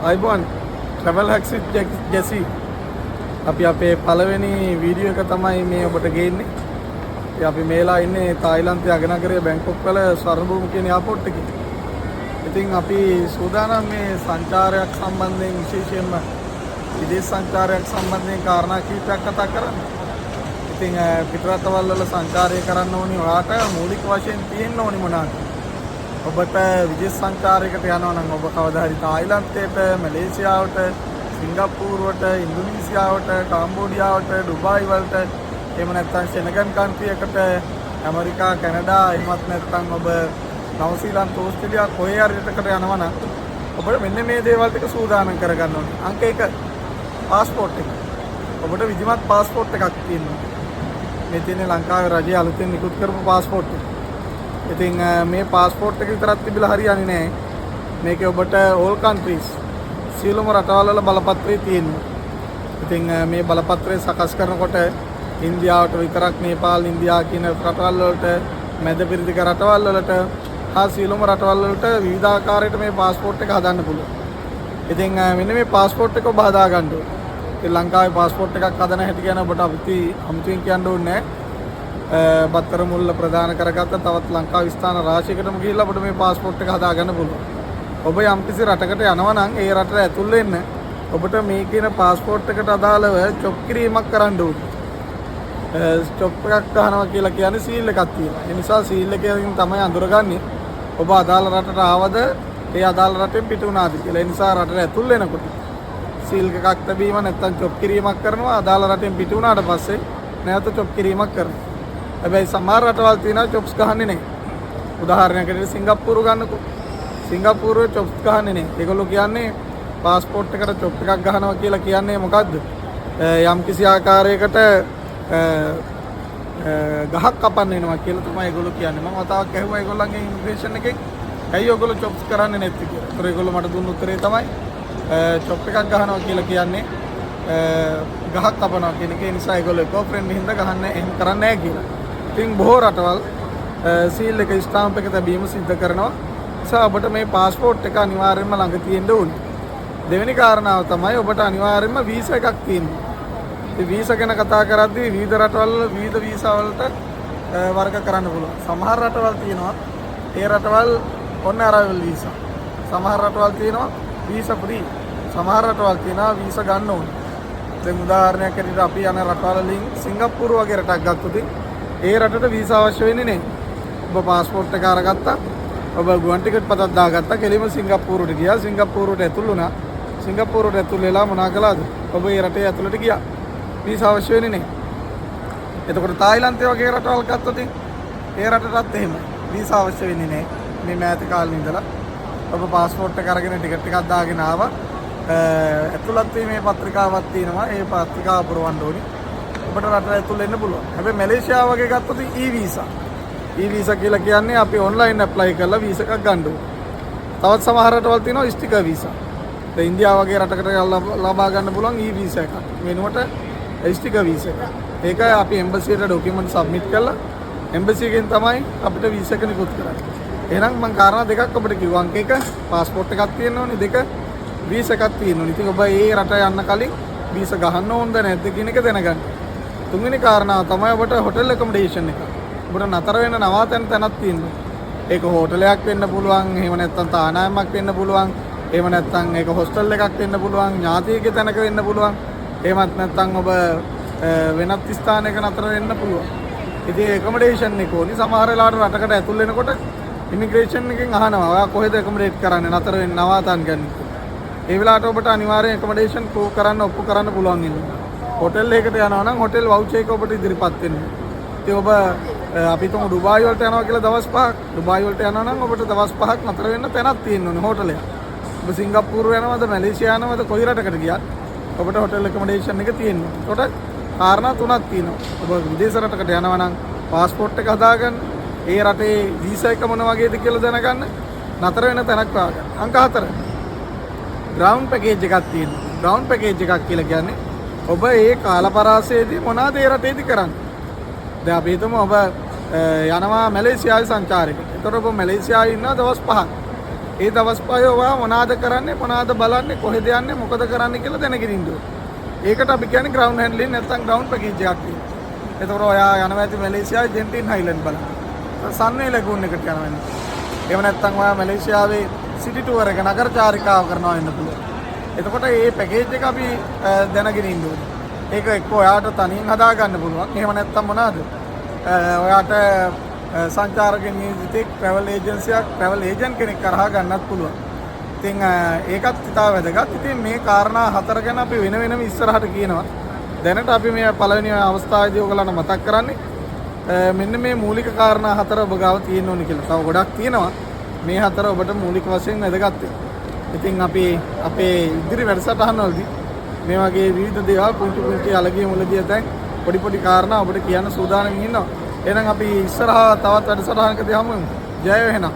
අයිබෝන් travel hacks විත් ජෙසි අපි අපේ පළවෙනි වීඩියෝ එක තමයි මේ ඔබට ගේන්නේ. අපි මේලා ඉන්නේ තායිලන්තයේ අගනගරයේ බැංකොක් වල ස්වර්ණභූමි කියන එයාපෝට් එකේ. ඉතින් අපි සූදානම් මේ සංචාරයක් සම්බන්ධයෙන් විශේෂයෙන්ම විදේශ සංචාරයක් සම්බන්ධයෙන් කාරණා කිහිපයක් කතා කරන්න. ඉතින් පිටරටවල් වල සංචාරය කරන්න ඕනි ඔයාට මූලික වශයෙන් තියෙන්න ඕනි මොනවාද? ඔබට විදේශ සංචාරයකට යනවා නම් ඔබ කවදා හරි තායිලන්තයට, මැලේසියාවට, සිංගප්පූරුවට, ඉන්දුනීසියාවට, කාම්බෝඩියාවට, ඩුබායි වලට, එහෙම නැත්නම් ෂෙනගන් කන්ට්‍රි එකට, ඇමරිකා, කැනඩා, එහෙමත් නැත්නම් ඔබ නවසීලන්ත, ඕස්ට්‍රේලියා කොහේ හරි රටකට යනවා නම් ඔබට මෙන්න මේ දේවල් ටික සූදානම් කරගන්න ඕනේ. අංක 1 පාස්පෝර්ට් එක. ඔබට විධිමත් පාස්පෝර්ට් එකක් තියෙනවා. මේ තියෙන්නේ ලංකාවේ රජය අලුතෙන් නිකුත් කරපු පාස්පෝර්ට් එක. ඉතින් මේ පාස්පෝර්ට් එක විතරක් තිබිලා හරියන්නේ නැහැ. මේකේ ඔබට all countries සියලුම රටවල් වල බලපත්‍රය තියෙනවා. ඉතින් මේ බලපත්‍රය සකස් කරනකොට ඉන්දියාවට විතරක් නේපාල්, ඉන්දියා කියන රටවල් වලට, මැද පෙරදිග රටවල් වලට හා සියලුම රටවල් වලට විවිධාකාරයට මේ පාස්පෝර්ට් එක හදන්න පුළුවන්. ඉතින් මෙන්න මේ පාස්පෝර්ට් එක ඔබ හදා ගන්න ඕනේ. ඉතින් ලංකාවේ පාස්පෝර්ට් එකක් හදන හැටි ගැන ඔබට අමුතුවෙන් කියන්න ඕනේ නැහැ. බත්තර මුල්ල ප්‍රදාන කරගත්ත තවත් ලංකාවේ ස්ථාන රාශියකටම ගිහිල්ලා අපිට මේ පාස්පෝර්ට් එක හදා ගන්න පුළුවන්. ඔබ යම්කිසි රටකට යනවා නම් ඒ රටට ඇතුල් වෙන්න ඔබට මේ කියන පාස්පෝර්ට් එකට අදාළව චොප් කිරීමක් කරන්න ඕනේ. චොප් එකක් ගන්නවා කියලා කියන්නේ සීල් එකක් තියෙනවා. ඒ නිසා සීල් එකකින් තමයි අඳුරගන්නේ ඔබ අදාළ රටට ආවද ඒ අදාළ රටෙන් පිට වුණාද කියලා. ඒ නිසා රටට ඇතුල් වෙනකොට සීල් එකක් තැබීම නැත්නම් චොප් කිරීමක් කරනවා. අදාළ රටෙන් පිට වුණාට පස්සේ නැවත චොප් කිරීමක් කරනවා. හැබැයි සමහර රටවල් තියෙනවා චොප්ස් ගහන්නේ නැහැ. උදාහරණයකට සිංගප්පූරු ගන්නකො. සිංගප්පූරුවේ චොප්ස් ගහන්නේ නැහැ. ඒගොල්ලෝ කියන්නේ පාස්පෝර්ට් එකට චොප් එකක් ගහනවා කියලා කියන්නේ මොකද්ද? යම්කිසි ආකාරයකට ගහක් කපන්න වෙනවා කියලා තමයි ඒගොල්ලෝ කියන්නේ. මම වතාවක් ඇහුවා ඒගොල්ලන්ගේ ඉමිග්‍රේෂන් එකෙන් ඇයි ඔයගොල්ලෝ චොප්ස් කරන්නේ නැත්තේ කියලා. ඒතර ඒගොල්ලෝ මට දුන්න උත්තරේ තමයි චොප් එකක් ගහනවා කියලා කියන්නේ ගහක් කපනවා කියන එක. ඒ නිසා ඒගොල්ලෝ එකෝ ෆ්‍රෙන්ඩ්ලි හින්දා ගහන්නේ එහෙම කරන්නේ නැහැ කියලා. ඉතින් බොහෝ රටවල් සීල් එක ස්ටාම්ප් එක තැබීම සිද්ධ කරනවා. නිසා ඔබට මේ පාස්පෝර්ට් එක අනිවාර්යයෙන්ම ළඟ තියෙන්න ඕනේ. දෙවෙනි කාරණාව තමයි ඔබට අනිවාර්යයෙන්ම වීසා එකක් තියෙනවා. ඉතින් වීසා ගැන කතා කරද්දී විවිධ රටවල් විවිධ වීසා වලට වර්ග කරන්න පුළුවන්. සමහර රටවල් තියෙනවා ඒ රටවල් ඔන්න අරයිවල් වීසා. සමහර රටවල් තියෙනවා වීසා ෆ්‍රී. සමහර රටවල් තියෙනවා වීසා ගන්න ඕනේ. දැන් උදාහරණයක් ඇරෙන්න අපි යන රටවල් වලින් සිංගප්පූරු වගේ රටක් ගත්තොත් ඒ රටට වීසා අවශ්‍ය වෙන්නේ නැහැ. ඔබ පාස්පෝර්ට් එක අරගත්තා, ඔබ ගුවන් ටිකට් පතක් දාගත්තා, කෙලින්ම සිංගප්පූරුවට ගියා. සිංගප්පූරුවට ඇතුල් වුණා. සිංගප්පූරුවට ඇතුල් වෙලා මොනා කළාද? ඔබ ඒ රටේ ඇතුළට ගියා. වීසා අවශ්‍ය වෙන්නේ නැහැ. එතකොට තායිලන්තය වගේ රටවල් ගත්තොත් ඒ රටටත් එහෙමයි. වීසා අවශ්‍ය වෙන්නේ නැහැ. මේ මෑත කාලේ ඉඳලා ඔබ පාස්පෝර්ට් එක අරගෙන ටිකට් එකක් දාගෙන ආවා. ඇතුළත් වීමේ පත්‍රිකාවක් තියෙනවා. ඒ පත්‍රිකාව පුරවන්න ඕනේ. ඔබට රටට ඇතුල් වෙන්න පුළුවන්. හැබැයි මැලේසියාව වගේ ගත්තොත් E-වීසා. E-වීසා කියලා කියන්නේ අපි ඔන්ලයින් ඇප්ලයි කරලා වීසා එකක් ගන්න ඕනේ. තවත් සමහර රටවල් තියෙනවා ස්ටිකර් වීසා. දැන් ඉන්දියාව වගේ රටකට ලබා ගන්න පුළුවන් E-වීසා එකක්. වෙනුවට ස්ටිකර් වීසා එක. ඒක අපි එම්බසි එකට ඩොකියුමන්ට් සබ්මිට් කරලා එම්බසි එකෙන් තමයි අපිට වීසා එක නිකුත් කරන්නේ. එහෙනම් මම කාරණා දෙකක් ඔබට කිව්වා. අංක 1 පාස්පෝර්ට් එකක් තියෙන්න ඕනේ. 2 වීසා එකක් තියෙන්න ඕනේ. ඉතින් ඔබ ඒ රට යන්න කලින් වීසා ගහන්න ඕනද නැද්ද කියන එක දැනගන්න. තුන්වෙනි කාරණාව තමයි ඔබට හොටෙල් ඇකොමඩේෂන් එක. ඔබට නතර වෙන්න නවාතැන් තැනක් තියෙනවා. ඒක හෝටලයක් වෙන්න පුළුවන්, එහෙම නැත්නම් තානායමක් වෙන්න පුළුවන්, එහෙම නැත්නම් ඒක හොස්ටල් එකක් වෙන්න පුළුවන්, ඥාතියෙකුගේ තැනක වෙන්න පුළුවන්. එහෙමත් නැත්නම් ඔබ වෙනත් ස්ථානයක නතර වෙන්න පුළුවන්. ඉතින් ඇකොමඩේෂන් එක ඕනි. සමහර වෙලාවට රටකට ඇතුල් වෙනකොට ඉමිග්‍රේෂන් එකෙන් අහනවා ඔයා කොහෙද ඇකොමඩේට් කරන්නේ නතර වෙන්න නවාතැන් ගන්න. ඒ වෙලාවට ඔබට අනිවාර්යෙන් ඇකොමඩේෂන් ප්‍රූව් කරන්න ඔප්පු කරන්න පුළුවන් ඉන්නවා. හොටෙල් එකකට යනවා නම් හොටෙල් වවුචර් එක ඔබට ඉදිරිපත් වෙනවා. ඉතින් ඔබ අපි තුමු ඩුබායි වලට යනවා කියලා දවස් 5ක්. ඩුබායි වලට යනවා නම් ඔබට දවස් 5ක් නතර වෙන්න තැනක් තියෙන්න ඕනේ හොටලයක්. ඔබ සිංගප්පූරු යනවද, මැලේසියා යනවද, කොයි රටකට ගියත් ඔබට හොටෙල් ඇකොමඩේෂන් එක තියෙන්න ඕනේ. ඒකට කාරණා තුනක් තියෙනවා. ඔබ විදේශ රටකට යනවා නම් පාස්පෝර්ට් එක හදාගන්න, ඒ රටේ වීසා එක මොන වගේද කියලා දැනගන්න, නතර වෙන තැනක් හොයාගන්න. අංක 4 ග්‍රවුන්ඩ් පැකේජ් එකක් තියෙනවා. ග්‍රවුන්ඩ් පැකේජ් එකක් කියලා කියන්නේ ඔබ ඒ කාලපරාසයේදී මොනවාද ඒ රටේදී කරන්නේ. දැන් අපි හිතමු ඔබ යනවා මැලේසියාවේ සංචාරයකට. ඒතර ඔබ මැලේසියාවේ ඉන්නවා දවස් 5ක්. ඒ දවස් පහේ ඔයා මොනවාද කරන්නේ මොනවාද බලන්නේ කොහෙද යන්නේ මොකද කරන්නේ කියලා දැනගෙන ඉන්න ඕනේ. ඒකට අපි කියන්නේ ග්‍රවුන්ඩ් හැන්ඩ්ලින් නැත්නම් ග්‍රවුන්ඩ් පැකේජ් එකක් කියලා. එතකොට ඔයා යනවා ඇති මැලේසියාවේ ජෙන්ටින් හයිලන්ඩ් බලන්න. සන්වේ ලැගූන් එකට යනවා වෙන්නේ. එහෙම නැත්නම් ඔයා මැලේසියාවේ සිටි ටුවර් එක නගර චාරිකාව කරනවා වෙන්න පුළුවන්. එතකොට මේ පැකේජ් එක අපි දැනගෙන ඉන්න ඕනේ. ඒක එක්ක ඔයාට තනියෙන් හදා ගන්න පුළුවන්. එහෙම නැත්නම් මොනවාද? ඔයාට සංචාරක නියෝජිතෙක් ට්‍රැවල් ඒජන්සියක් ට්‍රැවල් ඒජන්ට් කෙනෙක් කරහා ගන්නත් පුළුවන්. ඉතින් ඒකත් ඉතා වැදගත්. ඉතින් මේ කාරණා හතර ගැන අපි වෙන වෙනම ඉස්සරහට කියනවා. දැනට අපි මේ පළවෙනි අවස්ථාවේදී ඔයගලන්ට මතක් කරන්නේ මෙන්න මේ මූලික කාරණා හතර ඔබ ගාව තියෙන්න ඕනේ කියලා. තව ගොඩක් තියෙනවා. මේ හතර ඔබට මූලික වශයෙන් වැදගත්. ඉතින් අපි අපේ ඉදිරි වැඩසටහන් වලදී මේ වගේ විවිධ දේවල් පුංචි අලගිය මුලදී දැන් පොඩි කාරණා ඔබට කියන්න සූදානම් ඉන්නවා. එහෙනම් අපි ඉස්සරහා තවත් වැඩසටහනකදී හමු වෙමු. ජය වෙනවා.